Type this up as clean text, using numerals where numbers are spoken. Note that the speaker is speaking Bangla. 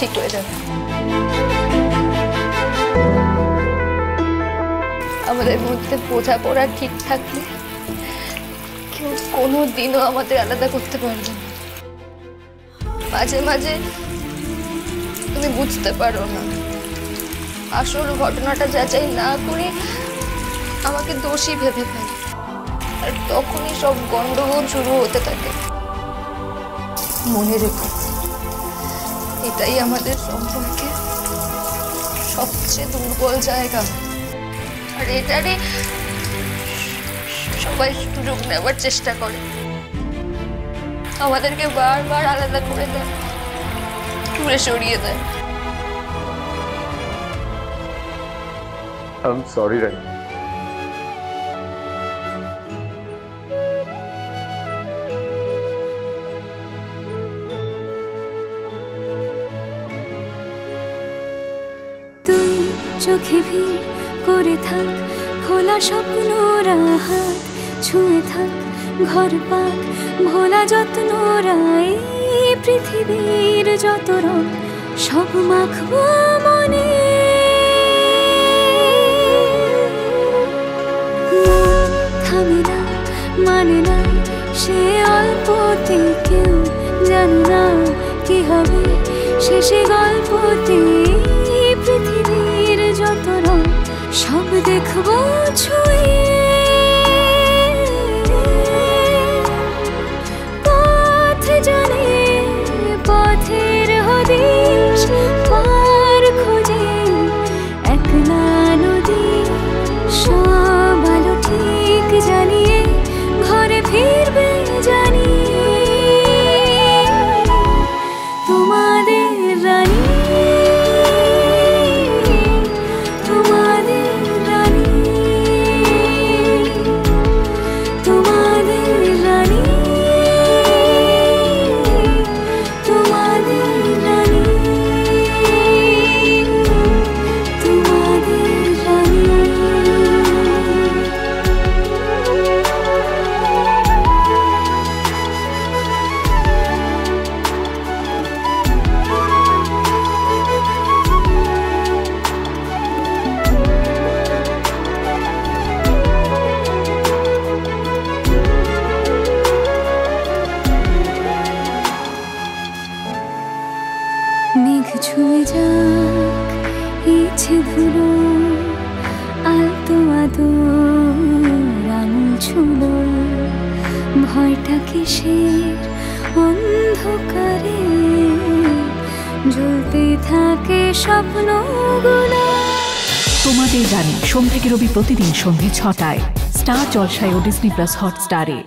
ঠিক হয়ে যাবে। আমাদের মধ্যে বোঝাপড়া ঠিক থাকলে কেউ কোনোদিনও আমাদের আলাদা করতে পারবে না। মাঝে মাঝে তুমি বুঝতে পারো না, আসল ঘটনাটা যাচাই না করে আমাকে দোষী ভেবে ফেলে, আর তখনই সব গন্ডগোল শুরু হতে থাকে। মনে রেখো, এটাই আমাদের সম্পর্কে সবচেয়ে দুর্বল জায়গা, আর এটারই সবাই সুযোগ নেওয়ার চেষ্টা করে, আমাদেরকে বারবার আলাদা করে দেয়, দূরে সরিয়ে দেয়। I'm sorry, Rani. তুই চোখে ভিড় করে থাক, খোলা স্বপ্নরা হাত ছুঁয়ে থাক, ঘর পাক ভোলা যত্নরা এই পৃথিবীর যত রং সব মাখবো মনে। থামে না, মানে না সে অল্পতে, কেউ জানে না কি হবে শেষে গল্পতে। পৃথিবীর যত রং সব দেখবো ছুঁয়ে, পথ জানে পথের হদিশ পার খোঁজে একলা নদী, সব আলো ঠিক জানিয়ে ঘরে ফিরবে জানি। তোমাদের রানী, মেঘ ছুঁয়ে যাক ইচ্ছে ধুলো, আলতো আদর আঙুল ছুলো, ভয়টা কিসের অন্ধকারে জ্বলতে থাকে স্বপ্নগুলো। তোমাদের রানী সোম থেকে রবি প্রতিদিন সন্ধ্যে ৬টায় স্টার জলসায় ও ডিজনি প্লাস হটস্টারে।